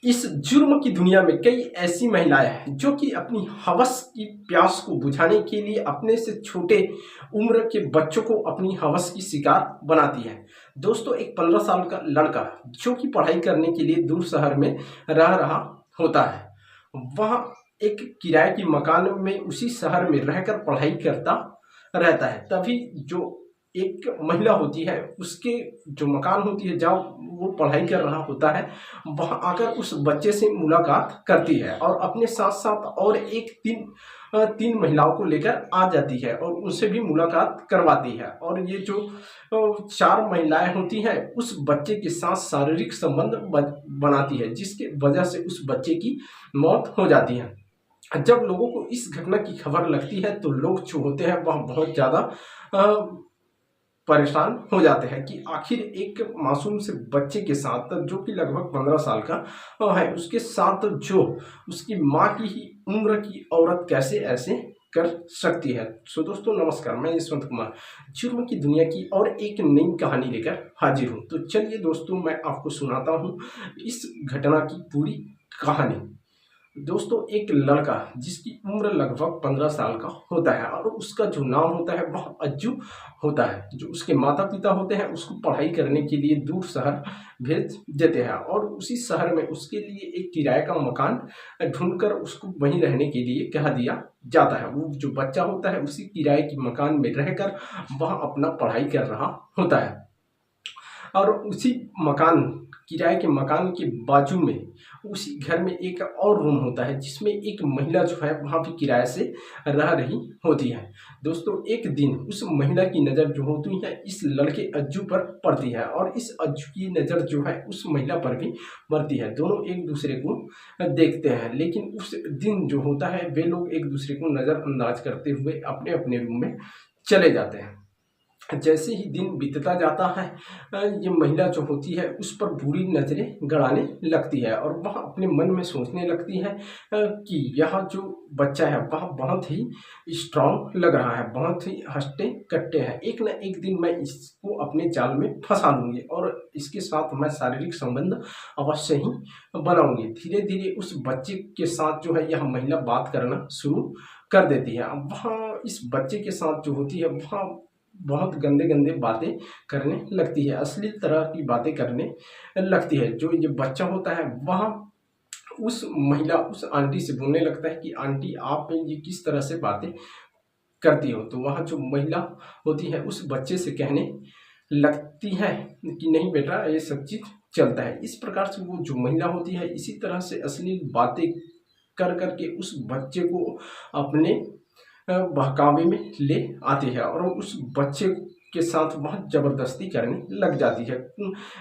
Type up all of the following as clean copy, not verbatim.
इस जुर्म की दुनिया में कई ऐसी महिलाएं हैं जो कि अपनी हवस की प्यास को बुझाने के लिए अपने से छोटे उम्र के बच्चों को अपनी हवस की शिकार बनाती है। दोस्तों, एक 15 साल का लड़का जो कि पढ़ाई करने के लिए दूर शहर में रह रहा होता है, वह एक किराए की मकान में उसी शहर में रहकर पढ़ाई करता रहता है। तभी जो एक महिला होती है, उसके जो मकान होती है जहाँ वो पढ़ाई कर रहा होता है, वहाँ आकर उस बच्चे से मुलाकात करती है और अपने साथ साथ और एक तीन महिलाओं को लेकर आ जाती है और उनसे भी मुलाकात करवाती है। और ये जो 4 महिलाएं होती हैं उस बच्चे के साथ शारीरिक संबंध बनाती है, जिसके वजह से उस बच्चे की मौत हो जाती है। जब लोगों को इस घटना की खबर लगती है तो लोग जो होते हैं वह बहुत ज़्यादा परेशान हो जाते हैं कि आखिर एक मासूम से बच्चे के साथ जो कि लगभग 15 साल का है, उसके साथ जो उसकी माँ की ही उम्र की औरत कैसे ऐसे कर सकती है। सो दोस्तों नमस्कार, मैं यशवंत कुमार जुर्म की दुनिया की और एक नई कहानी लेकर हाजिर हूँ। तो चलिए दोस्तों, मैं आपको सुनाता हूँ इस घटना की पूरी कहानी। दोस्तों, एक लड़का जिसकी उम्र लगभग 15 साल का होता है और उसका जो नाम होता है वह अज्जू होता है। जो उसके माता पिता होते हैं उसको पढ़ाई करने के लिए दूर शहर भेज देते हैं और उसी शहर में उसके लिए एक किराए का मकान ढूंढकर उसको वहीं रहने के लिए कह दिया जाता है। वो जो बच्चा होता है उसी किराए के मकान में रहकर वह अपना पढ़ाई कर रहा होता है। और उसी मकान किराए के मकान के बाजू में उसी घर में एक और रूम होता है जिसमें एक महिला जो है वहाँ भी किराए से रह रही होती है। दोस्तों, एक दिन उस महिला की नज़र जो होती है इस लड़के अज्जू पर पड़ती है और इस अज्जू की नज़र जो है उस महिला पर भी पड़ती है। दोनों एक दूसरे को देखते हैं, लेकिन उस दिन जो होता है वे लोग एक दूसरे को नज़रअंदाज करते हुए अपने अपने रूम में चले जाते हैं। जैसे ही दिन बीतता जाता है, ये महिला जो होती है उस पर बुरी नज़रें गड़ाने लगती है और वह अपने मन में सोचने लगती है कि यह जो बच्चा है वह बहुत ही स्ट्रांग लग रहा है, बहुत ही हट्टे कट्टे हैं। एक न एक दिन मैं इसको अपने जाल में फंसा लूँगी और इसके साथ मैं शारीरिक संबंध अवश्य ही बनाऊंगी। धीरे धीरे उस बच्चे के साथ जो है यह महिला बात करना शुरू कर देती है। वहाँ इस बच्चे के साथ जो होती है वहाँ बहुत गंदे गंदे बातें करने लगती है, अश्लील तरह की बातें करने लगती है। जो ये बच्चा होता है वह उस महिला उस आंटी से बोलने लगता है कि आंटी आप ये किस तरह से बातें करती हो। तो वह जो महिला होती है उस बच्चे से कहने लगती है कि नहीं बेटा, ये सब चीज़ चलता है। इस प्रकार से वो जो महिला होती है इसी तरह से अश्लील बातें कर करके उस बच्चे को अपने बहकावे में ले आती है और उस बच्चे के साथ बहुत ज़बरदस्ती करने लग जाती है।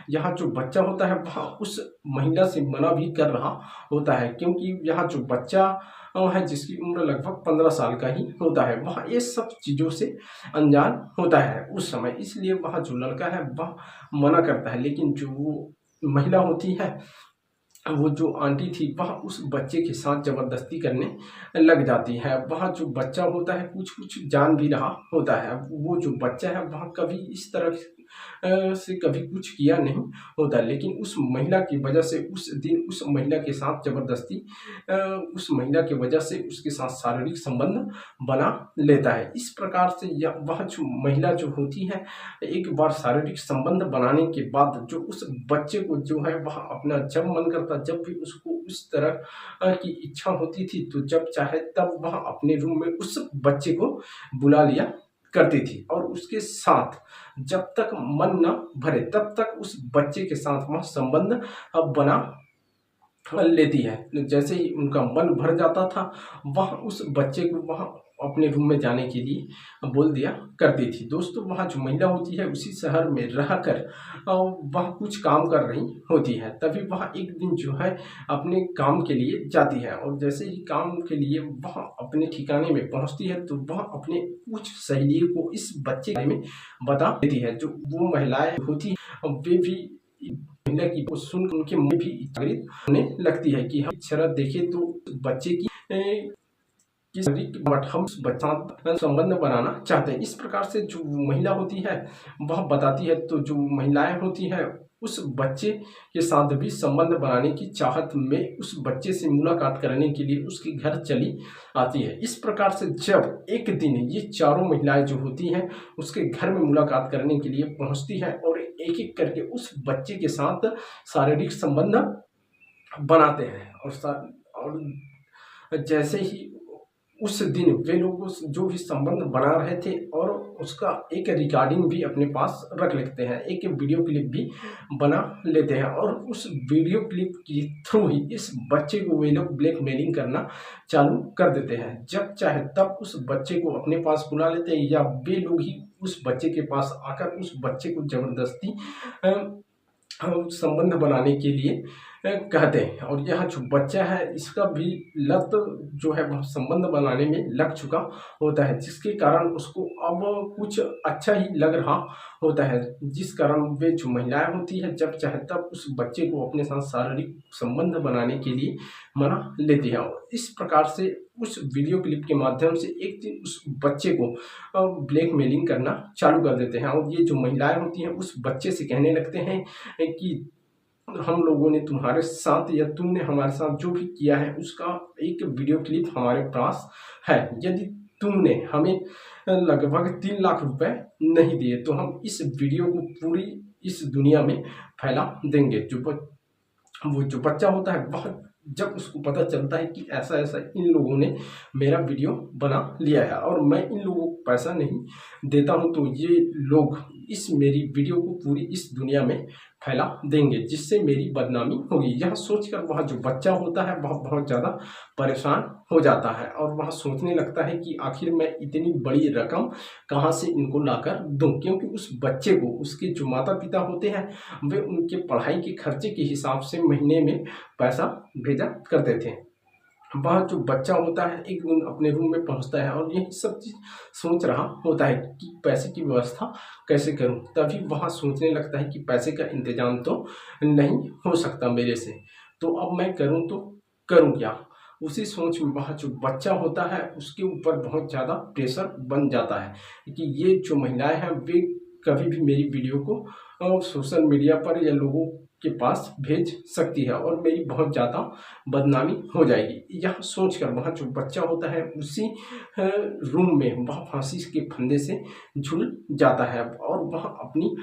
यहाँ जो बच्चा होता है वह उस महिला से मना भी कर रहा होता है, क्योंकि यहाँ जो बच्चा है जिसकी उम्र लगभग 15 साल का ही होता है वह ये सब चीज़ों से अनजान होता है उस समय, इसलिए वह जो लड़का है वह मना करता है। लेकिन जो वो महिला होती है, वो जो आंटी थी, वह उस बच्चे के साथ ज़बरदस्ती करने लग जाती है। वह जो बच्चा होता है कुछ कुछ जान भी रहा होता है। वो जो बच्चा है वह कभी इस तरह से कभी कुछ किया नहीं होता, लेकिन उस महिला की वजह से उस दिन उस महिला के साथ ज़बरदस्ती उस महिला की वजह से उसके साथ शारीरिक संबंध बना लेता है। इस प्रकार से वह जो महिला जो होती है एक बार शारीरिक संबंध बनाने के बाद जो उस बच्चे को जो है वह अपना जब मन करता, जब भी उसको उस तरह की इच्छा होती थी तो जब चाहे तब वह अपने रूम में उस बच्चे को बुला लिया करती थी और उसके साथ जब तक मन न भरे तब तक उस बच्चे के साथ वह संबंध बना लेती है। जैसे ही उनका मन भर जाता था वह उस बच्चे को वह अपने रूम में जाने के लिए बोल दिया करती थी। दोस्तों, वहाँ जो महिला होती है उसी शहर में रहकर वह कुछ काम कर रही होती है। तभी वह एक दिन जो है अपने काम के लिए जाती है और जैसे ही काम के लिए वह अपने ठिकाने में पहुँचती है तो वह अपने कुछ सहेलियों को इस बच्चे के बारे में बता देती है। जो वो महिलाएं होती हैं वे भी महिला की को सुन उनके मन भी जागृत होने लगती है कि हम शरत देखें तो बच्चे की बट हम बच्चा संबंध बनाना चाहते हैं। इस प्रकार से जो महिला होती है वह बताती है, तो जो महिलाएं होती है उस बच्चे के साथ भी संबंध बनाने की चाहत में उस बच्चे से मुलाकात करने के लिए उसके घर चली आती है। इस प्रकार से जब एक दिन ये चारों महिलाएं जो होती हैं उसके घर में मुलाकात करने के लिए पहुंचती हैं और एक एक करके उस बच्चे के साथ शारीरिक संबंध बनाते हैं और जैसे ही उस दिन वे लोग जो भी संबंध बना रहे थे और उसका एक रिकॉर्डिंग भी अपने पास रख लेते हैं, एक वीडियो क्लिप भी बना लेते हैं और उस वीडियो क्लिप के थ्रू ही इस बच्चे को वे लोग ब्लैकमेलिंग करना चालू कर देते हैं। जब चाहे तब उस बच्चे को अपने पास बुला लेते हैं या वे लोग ही उस बच्चे के पास आकर उस बच्चे को जबरदस्ती संबंध बनाने के लिए कहते हैं। और यह जो बच्चा है इसका भी लत जो है वह संबंध बनाने में लग चुका होता है, जिसके कारण उसको अब कुछ अच्छा ही लग रहा होता है, जिस कारण वे जो महिलाएं होती है जब चाहे तब उस बच्चे को अपने साथ शारीरिक संबंध बनाने के लिए मना लेती है। और इस प्रकार से उस वीडियो क्लिप के माध्यम से एक दिन उस बच्चे को ब्लैकमेलिंग करना चालू कर देते हैं और ये जो महिलाएं होती हैं उस बच्चे से कहने लगते हैं कि हम लोगों ने तुम्हारे साथ या तुमने हमारे साथ जो भी किया है उसका एक वीडियो क्लिप हमारे पास है। यदि तुमने हमें लगभग 3 लाख रुपए नहीं दिए तो हम इस वीडियो को पूरी इस दुनिया में फैला देंगे। वो जो बच्चा होता है वह जब उसको पता चलता है कि ऐसा ऐसा इन लोगों ने मेरा वीडियो बना लिया है और मैं इन लोगों को पैसा नहीं देता हूं तो ये लोग इस मेरी वीडियो को पूरी इस दुनिया में फैला देंगे जिससे मेरी बदनामी होगी। यह सोचकर वह जो बच्चा होता है वह बहुत ज़्यादा परेशान हो जाता है और वह सोचने लगता है कि आखिर मैं इतनी बड़ी रकम कहाँ से इनको लाकर दूं, क्योंकि उस बच्चे को उसके जो माता पिता होते हैं वे उनके पढ़ाई के खर्चे के हिसाब से महीने में पैसा भेजा करते थे। वह जो बच्चा होता है एक दिन अपने रूम में पहुंचता है और यही सब चीज सोच रहा होता है कि पैसे की व्यवस्था कैसे करूं। तभी वह सोचने लगता है कि पैसे का इंतजाम तो नहीं हो सकता मेरे से, तो अब मैं करूं तो करूं क्या। उसी सोच में वह जो बच्चा होता है उसके ऊपर बहुत ज़्यादा प्रेशर बन जाता है कि ये जो महिलाएं हैं वे कभी भी मेरी वीडियो को सोशल मीडिया पर या लोगों के पास भेज सकती है और मेरी बहुत ज़्यादा बदनामी हो जाएगी। यह सोचकर वह जो बच्चा होता है उसी रूम में वह फांसी के फंदे से झूल जाता है और वह अपनी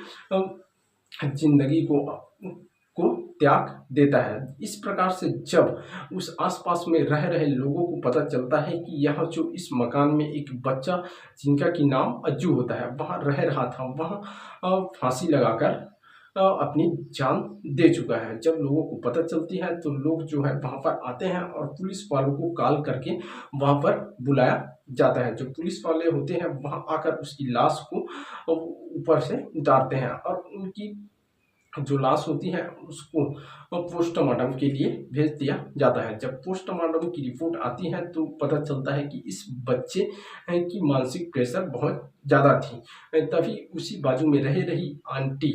जिंदगी को त्याग देता है। इस प्रकार से जब उस आसपास में रह रहे लोगों को पता चलता है कि यह जो इस मकान में एक बच्चा जिनका कि नाम अज्जू होता है वहाँ रह रहा था, वह फांसी लगाकर अपनी जान दे चुका है। जब लोगों को पता चलती है तो लोग जो है वहाँ पर आते हैं और पुलिस वालों को कॉल करके वहाँ पर बुलाया जाता है। जो पुलिस वाले होते हैं वहाँ आकर उसकी लाश को ऊपर से उतारते हैं और उनकी जो लाश होती है उसको पोस्टमार्टम के लिए भेज दिया जाता है। जब पोस्टमार्टम की रिपोर्ट आती है तो पता चलता है कि इस बच्चे की मानसिक प्रेशर बहुत ज़्यादा थी। तभी उसी बाजू में रह रही आंटी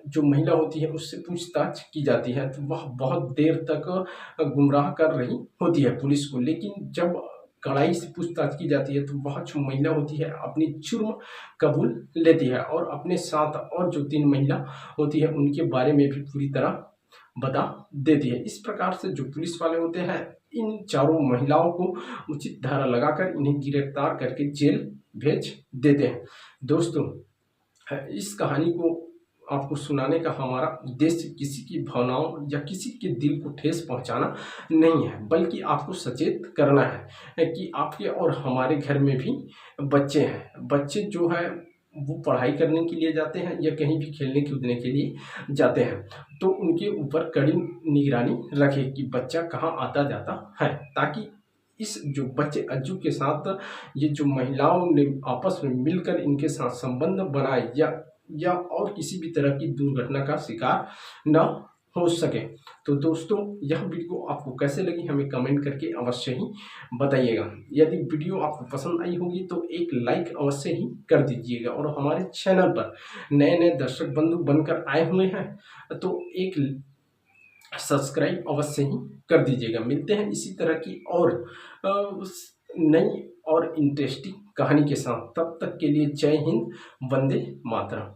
जो महिला होती है उससे पूछताछ की जाती है तो वह बहुत देर तक गुमराह कर रही होती है पुलिस को, लेकिन जब कड़ाई से पूछताछ की जाती है तो वह जो महिला होती है अपनी जुर्म कबूल लेती है और अपने साथ और जो 3 महिला होती है उनके बारे में भी पूरी तरह बता देती है। इस प्रकार से जो पुलिस वाले होते हैं इन चारों महिलाओं को उचित धारा लगाकर इन्हें गिरफ्तार करके जेल भेज देते हैं। दोस्तों, इस कहानी को आपको सुनाने का हमारा उद्देश्य किसी की भावनाओं या किसी के दिल को ठेस पहुंचाना नहीं है, बल्कि आपको सचेत करना है कि आपके और हमारे घर में भी बच्चे हैं। बच्चे जो है वो पढ़ाई करने के लिए जाते हैं या कहीं भी खेलने कूदने के लिए जाते हैं, तो उनके ऊपर कड़ी निगरानी रखें कि बच्चा कहाँ आता जाता है, ताकि इस जो बच्चे अज्जू के साथ ये जो महिलाओं ने आपस में मिलकर इनके साथ संबंध बनाए या और किसी भी तरह की दुर्घटना का शिकार न हो सके। तो दोस्तों, यह वीडियो आपको कैसे लगी हमें कमेंट करके अवश्य ही बताइएगा। यदि वीडियो आपको पसंद आई होगी तो एक लाइक अवश्य ही कर दीजिएगा और हमारे चैनल पर नए नए दर्शक बंधु बनकर आए हुए हैं तो एक सब्सक्राइब अवश्य ही कर दीजिएगा। मिलते हैं इसी तरह की और नई और इंटरेस्टिंग कहानी के साथ। तब तक के लिए जय हिंद, वंदे मातरम।